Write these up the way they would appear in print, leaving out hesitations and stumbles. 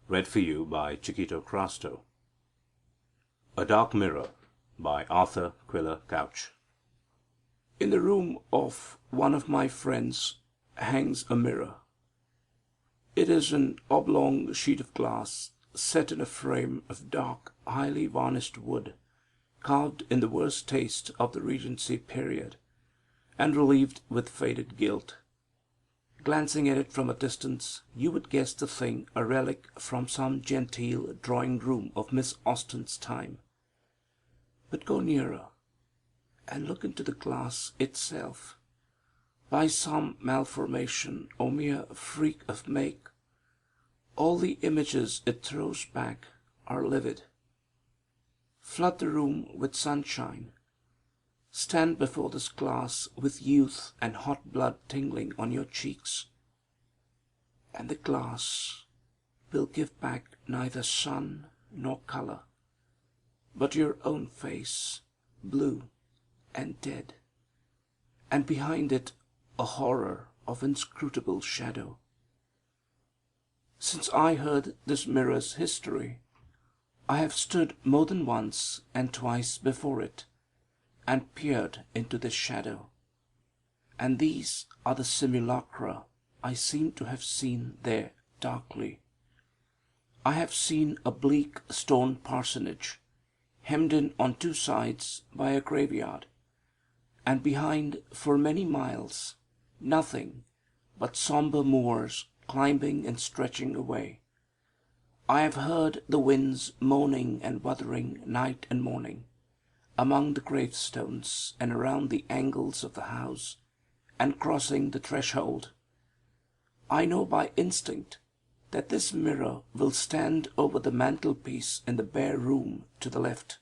Read for you by Chiquito Crasto. A Dark Mirror by Arthur Quiller-Couch. In the room of one of my friends hangs a mirror. It is an oblong sheet of glass set in a frame of dark, highly varnished wood, carved in the worst taste of the Regency period, and relieved with faded gilt. Glancing at it from a distance, you would guess the thing a relic from some genteel drawing-room of Miss Austen's time. But go nearer, and look into the glass itself. By some malformation or mere freak of make, all the images it throws back are livid. Flood the room with sunshine. Stand before this glass with youth and hot blood tingling on your cheeks, and the glass will give back neither sun nor color, but your own face, blue and dead, and behind it a horror of inscrutable shadow. Since I heard this mirror's history, I have stood more than once and twice before it, and peered into the shadow. And these are the simulacra I seem to have seen there darkly. I have seen a bleak stone parsonage, hemmed in on two sides by a graveyard, and behind for many miles nothing but sombre moors climbing and stretching away. I have heard the winds moaning and wuthering night and morning, among the gravestones and around the angles of the house, and crossing the threshold. I know by instinct that this mirror will stand over the mantelpiece in the bare room to the left.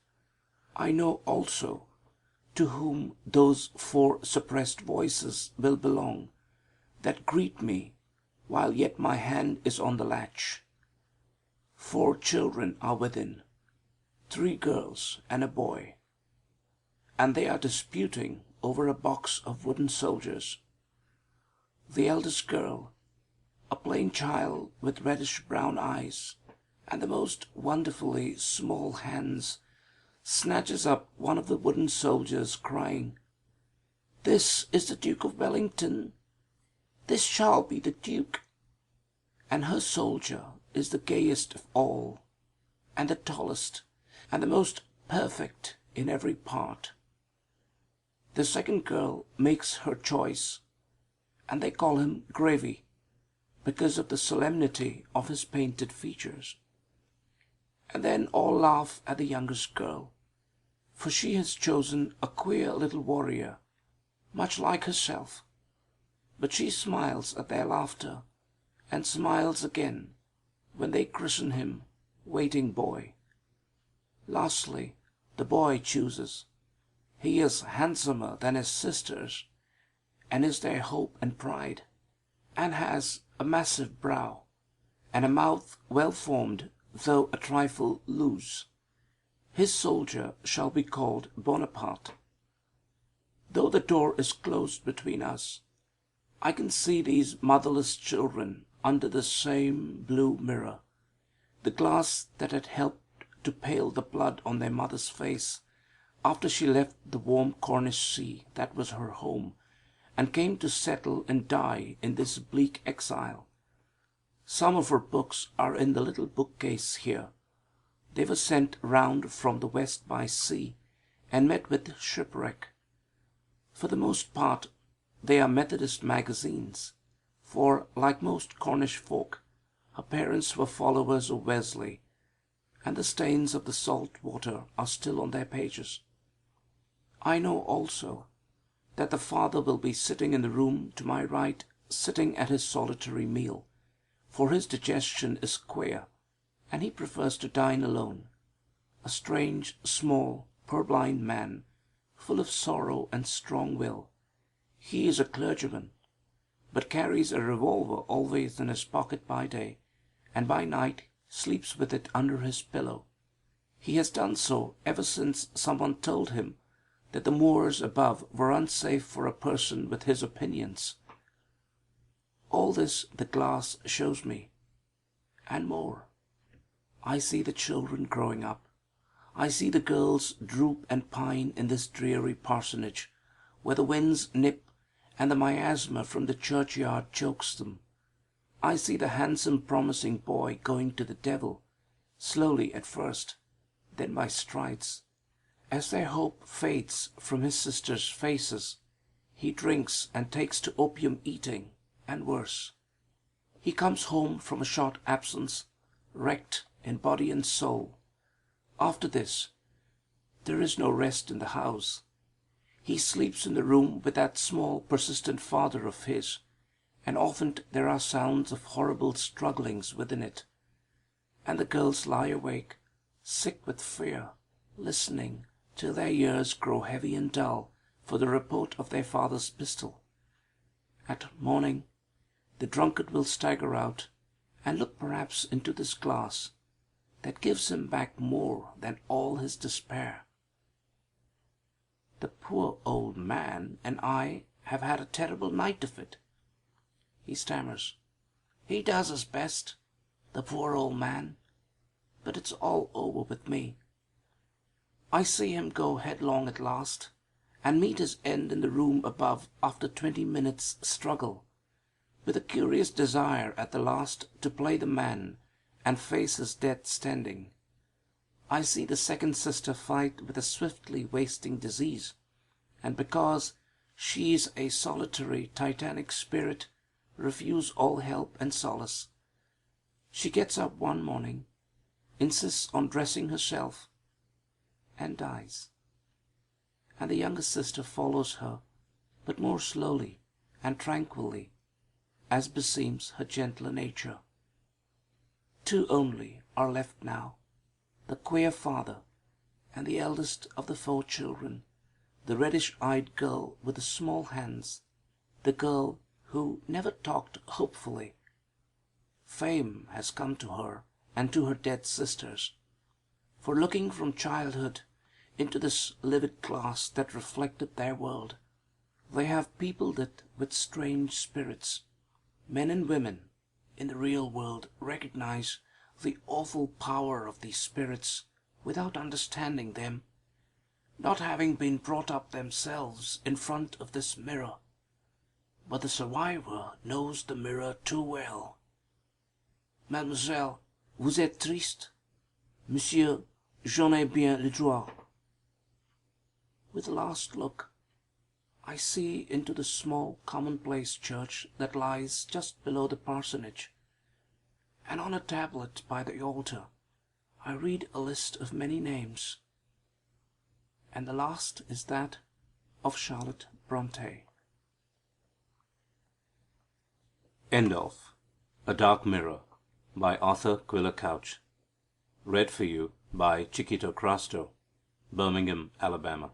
I know also to whom those four suppressed voices will belong that greet me while yet my hand is on the latch. 4 children are within, 3 girls and a boy, and they are disputing over a box of wooden soldiers. The eldest girl, a plain child with reddish-brown eyes and the most wonderfully small hands, snatches up one of the wooden soldiers, crying, "This is the Duke of Wellington. This shall be the Duke." And her soldier is the gayest of all, and the tallest, and the most perfect in every part. The second girl makes her choice, and they call him Gravy, because of the solemnity of his painted features. And then all laugh at the youngest girl, for she has chosen a queer little warrior, much like herself. But she smiles at their laughter, and smiles again when they christen him Waiting Boy. Lastly, the boy chooses. He is handsomer than his sisters, and is their hope and pride, and has a massive brow, and a mouth well formed though a trifle loose. His soldier shall be called Bonaparte. Though the door is closed between us, I can see these motherless children under the same blue mirror, the glass that had helped to pale the blood on their mother's face after she left the warm Cornish sea that was her home, and came to settle and die in this bleak exile. Some of her books are in the little bookcase here. They were sent round from the west by sea, and met with shipwreck. For the most part they are Methodist magazines, for, like most Cornish folk, her parents were followers of Wesley, and the stains of the salt water are still on their pages. I know also that the father will be sitting in the room to my right, sitting at his solitary meal, for his digestion is queer, and he prefers to dine alone, a strange, small, purblind man, full of sorrow and strong will. He is a clergyman, but carries a revolver always in his pocket by day, and by night sleeps with it under his pillow. He has done so ever since someone told him that the moors above were unsafe for a person with his opinions. All this the glass shows me, and more. I see the children growing up. I see the girls droop and pine in this dreary parsonage, where the winds nip and the miasma from the churchyard chokes them. I see the handsome promising boy going to the devil, slowly at first, then by strides. As their hope fades from his sisters' faces, he drinks and takes to opium eating, and worse. He comes home from a short absence, wrecked in body and soul. After this, there is no rest in the house. He sleeps in the room with that small persistent father of his, and often there are sounds of horrible strugglings within it. And the girls lie awake, sick with fear, listening till their ears grow heavy and dull for the report of their father's pistol. At morning, the drunkard will stagger out and look perhaps into this glass that gives him back more than all his despair. The poor old man and I have had a terrible night of it. He stammers. He does his best, the poor old man, but it's all over with me. I see him go headlong at last, and meet his end in the room above after 20 minutes' struggle, with a curious desire at the last to play the man and face his death standing. I see the second sister fight with a swiftly wasting disease, and because she's a solitary titanic spirit, refuse all help and solace. She gets up one morning, insists on dressing herself, and dies. And the younger sister follows her, but more slowly and tranquilly, as beseems her gentler nature. 2 only are left now, the queer father and the eldest of the 4 children, the reddish-eyed girl with the small hands, the girl who never talked hopefully. Fame has come to her and to her dead sisters, for looking from childhood into this livid glass that reflected their world, they have peopled it with strange spirits. Men and women in the real world recognize the awful power of these spirits without understanding them, not having been brought up themselves in front of this mirror. But the survivor knows the mirror too well. Mademoiselle, vous êtes triste? Monsieur, j'en ai bien le droit. With a last look, I see into the small commonplace church that lies just below the parsonage, and on a tablet by the altar I read a list of many names, and the last is that of Charlotte Bronte. End of A Dark Mirror by Arthur Quiller-Couch. Read for you by Chiquito Crasto, Birmingham, Alabama.